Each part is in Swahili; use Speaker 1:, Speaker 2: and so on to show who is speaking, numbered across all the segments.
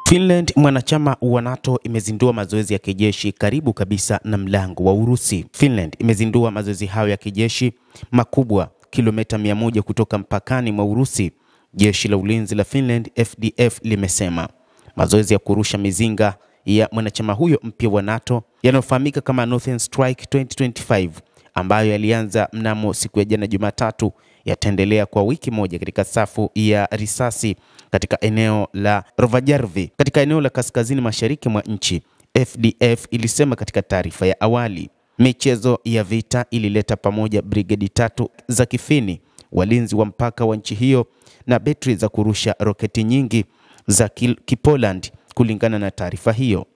Speaker 1: Finland, mwanachama wa NATO, imezindua mazoezi ya kijeshi karibu kabisa na mlango wa Urusi. Finland imezindua mazoezi hayo ya kijeshi makubwa kilomita 100 kutoka mpakani mwa Urusi. Jeshi la ulinzi la Finland FDF limesema mazoezi ya kurusha mizinga ya mwanachama huyo mpya wa NATO yanayofahamika kama Northern Strike 2025 ambayo yalianza mnamo siku ya jana Jumatatu yataendelea kwa wiki moja katika safu ya risasi katika eneo la Rovajärvi katika eneo la kaskazini mashariki mwa nchi. FDF ilisema katika taarifa ya awali. Michezo ya vita ilileta pamoja brigedi 3 za Kifini, walinzi wa mpaka wa nchi hiyo na betri za kurusha roketi nyingi za Kipoland kulingana na taarifa hiyo.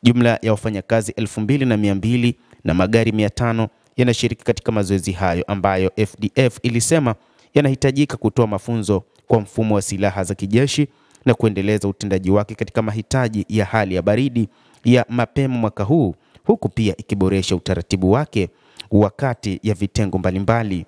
Speaker 1: Jumla ya wafanyakazi 2200 na magari 500 yanashiriki katika mazoezi hayo ambayo FDF ilisema yanahitajika kutoa mafunzo kwa mfumo wa silaha za kijeshi na kuendeleza utendaji wake katika mahitaji ya hali ya baridi ya mapema mwaka huu, huku pia ikiboresha utaratibu wake wakati ya vitengo mbalimbali.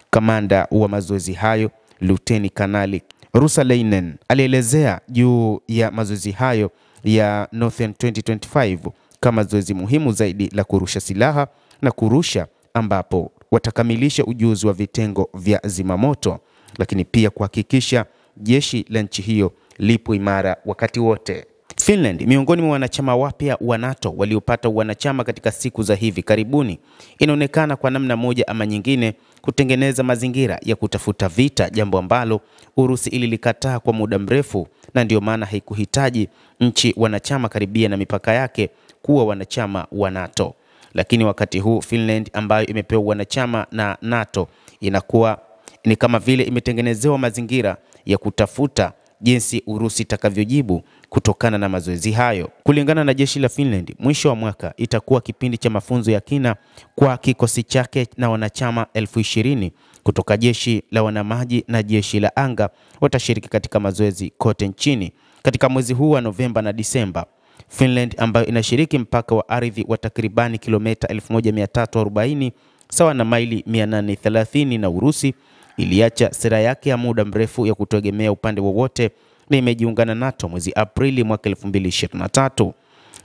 Speaker 1: Kamanda wa mazoezi hayo, Luteni Kanali Rusalainen, alielezea juu ya mazoezi hayo ya Northern 2025 kama zoezi muhimu zaidi la kurusha silaha na kurusha, ambapo watakamilisha ujuzi wa vitengo vya zimamoto, lakini pia kuhakikisha jeshi la nchi hiyo lipo imara wakati wote. Finland, miongoni mwa wanachama wapya wa NATO waliopata wanachama katika siku za hivi karibuni, inaonekana kwa namna moja ama nyingine kutengeneza mazingira ya kutafuta vita, jambo ambalo Urusi ililikataa kwa muda mrefu, na ndio maana haikuhitaji nchi wanachama karibia na mipaka yake kuwa wanachama wa NATO. Lakini wakati huu Finland, ambayo imepewa wanachama na NATO, inakuwa ni kama vile imetengenezewa mazingira ya kutafuta jinsi Urusi itakavyojibu kutokana na mazoezi hayo. Kulingana na jeshi la Finland, mwisho wa mwaka itakuwa kipindi cha mafunzo ya kina kwa kikosi chake, na wanachama 20,000 kutoka jeshi la wanamaji na jeshi la anga watashiriki katika mazoezi kote nchini katika mwezi huu wa Novemba na Disemba. Finland, ambayo inashiriki mpaka wa ardhi wa takribani kilomita 1340 sawa na maili 830 na Urusi, iliacha sera yake ya muda mrefu ya kutegemea upande wowote na imejiungana NATO mwezi Aprili mwaka 2023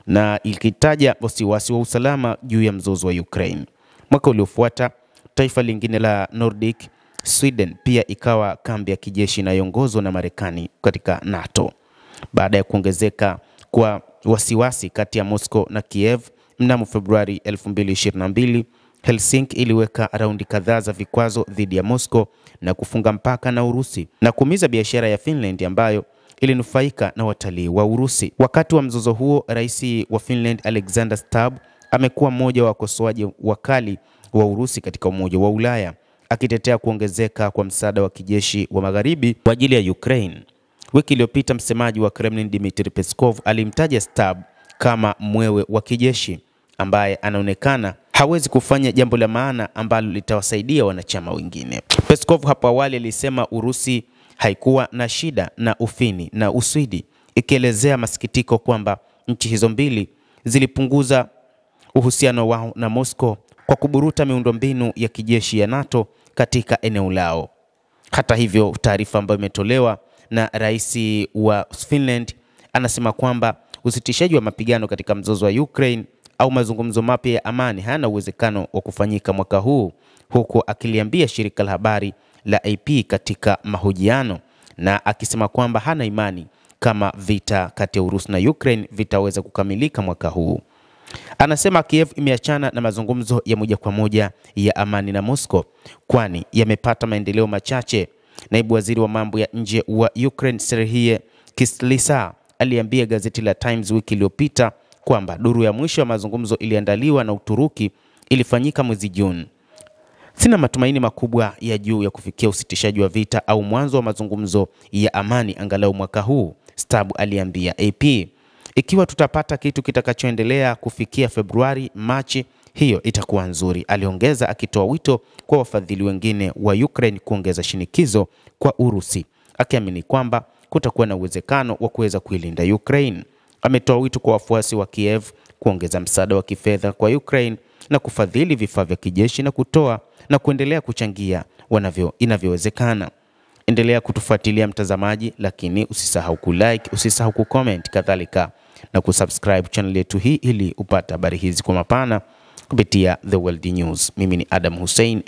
Speaker 1: na ikitaja wasiwasi wa usalama juu ya mzozo wa Ukraine. Mwaka uliofuata, taifa lingine la Nordic, Sweden, pia ikawa kambi ya kijeshi inayoongozwa na Marekani katika NATO. Baada ya kuongezeka kwa wasiwasi kati ya Moscow na Kiev mnamo Februari 2022, Helsinki iliweka raundi kadhaa za vikwazo dhidi ya Moscow na kufunga mpaka na Urusi na kuumiza biashara ya Finland ambayo ilinufaika na watalii wa Urusi. Wakati wa mzozo huo, rais wa Finland Alexander Stubb amekuwa mmoja wa wakosoaji wakali wa Urusi katika Umoja wa Ulaya, akitetea kuongezeka kwa msaada wa kijeshi wa magharibi kwa ajili ya Ukraine. Wiki iliyopita, msemaji wa Kremlin Dmitry Peskov alimtaja Stubb kama mwewe wa kijeshi ambaye anaonekana hawezi kufanya jambo la maana ambalo litawasaidia wanachama wengine. Peskov hapo awali alisema Urusi haikuwa na shida na Ufini na Uswidi, ikielezea masikitiko kwamba nchi hizo mbili zilipunguza uhusiano wao na Moscow kwa kuburuta miundombinu ya kijeshi ya NATO katika eneo lao. Hata hivyo, taarifa ambayo imetolewa na rais wa Finland anasema kwamba usitishaji wa mapigano katika mzozo wa Ukraine au mazungumzo mapya ya amani hana uwezekano wa kufanyika mwaka huu, huku akiliambia shirika la habari la AP katika mahojiano, na akisema kwamba hana imani kama vita kati ya Urusi na Ukraine vitaweza kukamilika mwaka huu. Anasema Kiev imeachana na mazungumzo ya moja kwa moja ya amani na Moscow kwani yamepata maendeleo machache. Naibu waziri wa mambo ya nje wa Ukraine Serhiy Kyslytsya aliambia gazeti la Times wiki iliyopita kwamba duru ya mwisho ya mazungumzo iliandaliwa na Uturuki ilifanyika mwezi Juni. Sina matumaini makubwa ya juu ya kufikia usitishaji wa vita au mwanzo wa mazungumzo ya amani angalau mwaka huu, Stubb aliambia AP. Ikiwa tutapata kitu kitakachoendelea kufikia Februari, Machi, hiyo itakuwa nzuri, aliongeza, akitoa wito kwa wafadhili wengine wa Ukraine kuongeza shinikizo kwa Urusi, akiamini kwamba kutakuwa na uwezekano wa kuweza kuilinda Ukraine. Ametoa wito kwa wafuasi wa Kiev kuongeza msaada wa kifedha kwa Ukraine na kufadhili vifaa vya kijeshi na kuendelea kuchangia inavyowezekana. Endelea kutufuatilia mtazamaji, lakini usisahau kulike, usisahau kucomment, kadhalika na kusubscribe channel yetu hii ili upate habari hizi kwa mapana kupitia The World News. Mimi ni Adam Hussein.